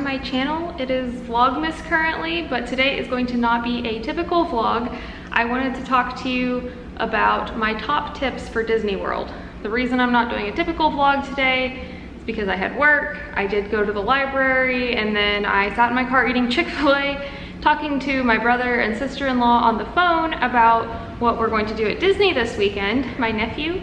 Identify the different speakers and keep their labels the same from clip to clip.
Speaker 1: my channel. It is Vlogmas currently, but today is going to not be a typical vlog. I wanted to talk to you about my top tips for Disney World. The reason I'm not doing a typical vlog today is because I had work. I did go to the library, and then I sat in my car eating Chick-fil-A, talking to my brother and sister-in-law on the phone about what we're going to do at Disney this weekend. My nephew,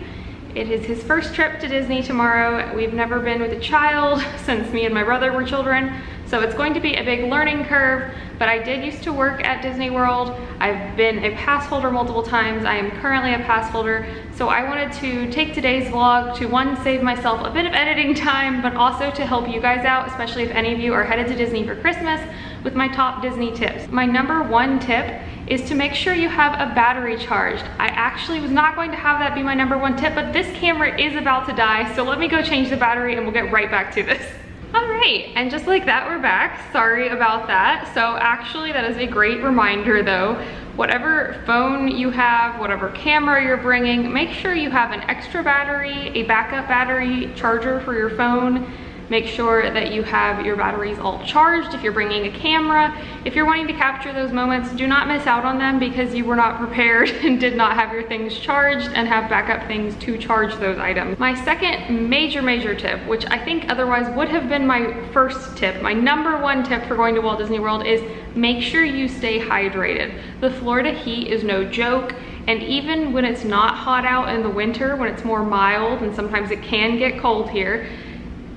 Speaker 1: it is his first trip to Disney tomorrow. We've never been with a child since me and my brother were children, so it's going to be a big learning curve, but I did used to work at Disney World. I've been a pass holder multiple times. I am currently a pass holder, so I wanted to take today's vlog to, one, save myself a bit of editing time, but also to help you guys out, especially if any of you are headed to Disney for Christmas, with my top Disney tips. My number one tip is to make sure you have a battery charged. I actually was not going to have that be my number one tip, but this camera is about to die, so let me go change the battery and we'll get right back to this. All right, and just like that, we're back. Sorry about that. So actually that is a great reminder though. Whatever phone you have, whatever camera you're bringing, make sure you have an extra battery, a backup battery charger for your phone. Make sure that you have your batteries all charged if you're bringing a camera. If you're wanting to capture those moments, do not miss out on them because you were not prepared and did not have your things charged and have backup things to charge those items. My second major tip, which I think otherwise would have been my first tip, my number one tip for going to Walt Disney World, is make sure you stay hydrated. The Florida heat is no joke. And even when it's not hot out in the winter, when it's more mild, and sometimes it can get cold here,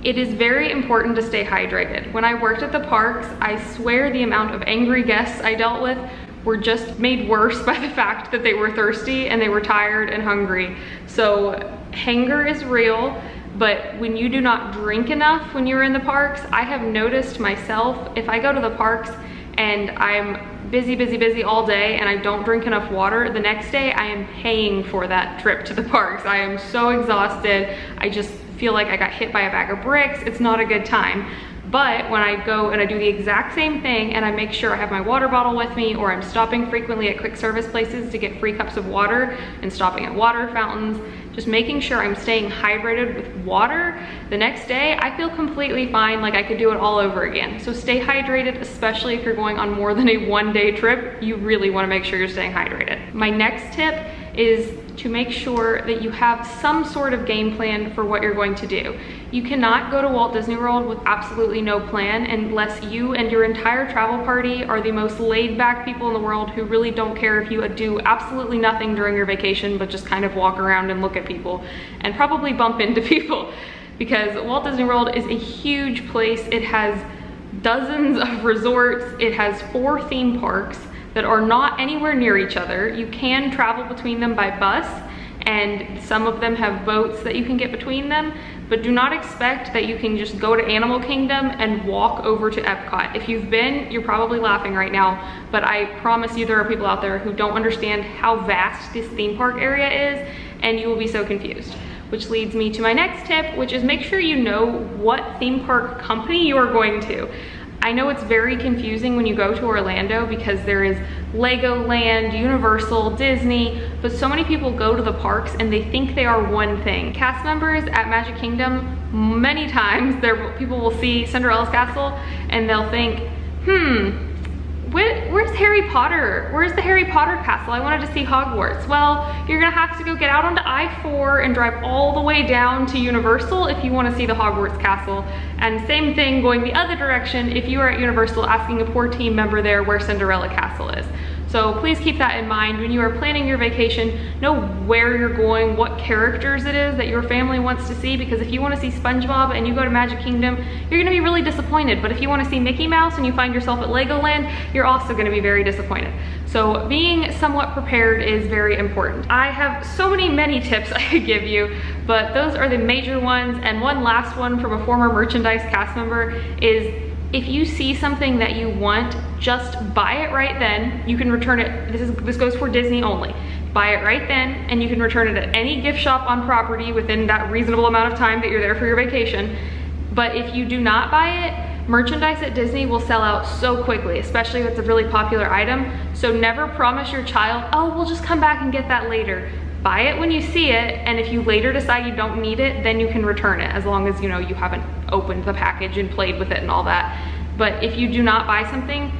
Speaker 1: it is very important to stay hydrated. When I worked at the parks, I swear the amount of angry guests I dealt with were just made worse by the fact that they were thirsty and they were tired and hungry. So hunger is real, but when you do not drink enough when you're in the parks, I have noticed myself, if I go to the parks and I'm busy all day and I don't drink enough water, the next day I am paying for that trip to the parks. I am so exhausted. I just feel like I got hit by a bag of bricks. It's not a good time. But when I go and I do the exact same thing and I make sure I have my water bottle with me, or I'm stopping frequently at quick service places to get free cups of water and stopping at water fountains, just making sure I'm staying hydrated with water, the next day I feel completely fine, like I could do it all over again. So stay hydrated, especially if you're going on more than a one-day trip. You really want to make sure you're staying hydrated. My next tip is to make sure that you have some sort of game plan for what you're going to do. You cannot go to Walt Disney World with absolutely no plan unless you and your entire travel party are the most laid-back people in the world who really don't care if you do absolutely nothing during your vacation, but just kind of walk around and look at people and probably bump into people. Because Walt Disney World is a huge place. It has dozens of resorts. It has 4 theme parks that are not anywhere near each other. You can travel between them by bus, and some of them have boats that you can get between them, but do not expect that you can just go to Animal Kingdom and walk over to Epcot. If you've been, you're probably laughing right now, but I promise you there are people out there who don't understand how vast this theme park area is, and you will be so confused. Which leads me to my next tip, which is make sure you know what theme park company you are going to. I know it's very confusing when you go to Orlando because there is Legoland, Universal, Disney, but so many people go to the parks and they think they are one thing. Cast members at Magic Kingdom, many times people will see Cinderella's castle and they'll think, where's Harry Potter? Where's the Harry Potter castle? I wanted to see Hogwarts. Well, you're gonna have to go get out onto I-4 and drive all the way down to Universal if you wanna see the Hogwarts castle. And same thing going the other direction if you are at Universal asking a poor team member there where Cinderella Castle is. So please keep that in mind when you are planning your vacation. Know where you're going, what characters it is that your family wants to see, because if you want to see SpongeBob and you go to Magic Kingdom, you're going to be really disappointed. But if you want to see Mickey Mouse and you find yourself at Legoland, you're also going to be very disappointed. So being somewhat prepared is very important. I have so many tips I could give you, but those are the major ones. And one last one from a former merchandise cast member is, if you see something that you want, just buy it right then. You can return it. This goes for Disney only. Buy it right then, and you can return it at any gift shop on property within that reasonable amount of time that you're there for your vacation. But if you do not buy it, merchandise at Disney will sell out so quickly, especially if it's a really popular item. So never promise your child, oh, we'll just come back and get that later. Buy it when you see it, and if you later decide you don't need it, then you can return it, as long as you know you haven't opened the package and played with it and all that. but if you do not buy something,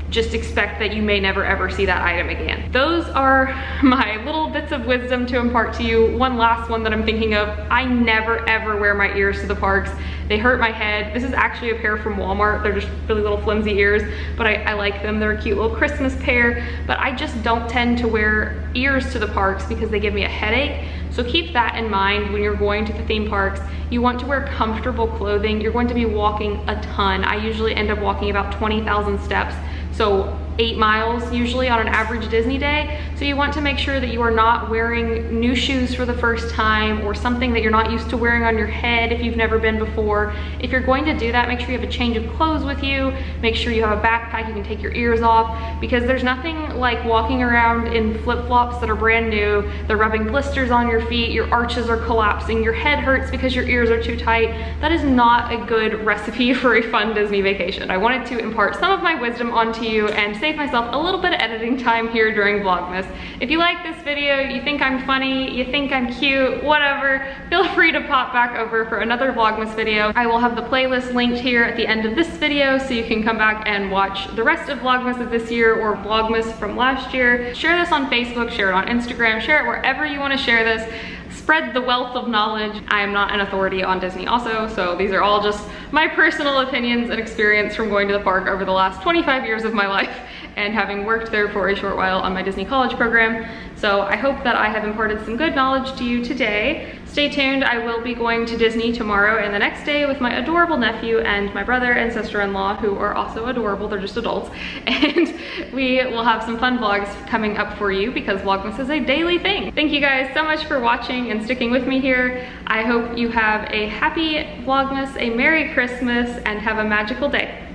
Speaker 1: just expect that you may never ever see that item again. Those are my little bits of wisdom to impart to you. One last one that I'm thinking of, I never ever wear my ears to the parks. They hurt my head. This is actually a pair from Walmart. They're just really little flimsy ears, but I like them. They're a cute little Christmas pair, but I just don't tend to wear ears to the parks because they give me a headache. So keep that in mind when you're going to the theme parks. You want to wear comfortable clothing. You're going to be walking a ton. I usually end up walking about 20,000 steps. So 8 miles usually on an average Disney day. So you want to make sure that you are not wearing new shoes for the first time or something that you're not used to wearing on your head if you've never been before. If you're going to do that, make sure you have a change of clothes with you. Make sure you have a backpack you can take your ears off, because there's nothing like walking around in flip-flops that are brand new. They're rubbing blisters on your feet, your arches are collapsing, your head hurts because your ears are too tight. That is not a good recipe for a fun Disney vacation. I wanted to impart some of my wisdom onto you and save myself a little bit of editing time here during Vlogmas. If you like this video, you think I'm funny, you think I'm cute, whatever, feel free to pop back over for another Vlogmas video. I will have the playlist linked here at the end of this video so you can come back and watch the rest of Vlogmas of this year or Vlogmas from last year. Share this on Facebook, share it on Instagram, share it wherever you want to share this. Spread the wealth of knowledge. I am not an authority on Disney also, so these are all just my personal opinions and experience from going to the park over the last 25 years of my life and having worked there for a short while on my Disney college program. So I hope that I have imparted some good knowledge to you today. Stay tuned, I will be going to Disney tomorrow and the next day with my adorable nephew and my brother and sister-in-law, who are also adorable, they're just adults. And we will have some fun vlogs coming up for you because Vlogmas is a daily thing. Thank you guys so much for watching and sticking with me here. I hope you have a happy Vlogmas, a Merry Christmas, and have a magical day.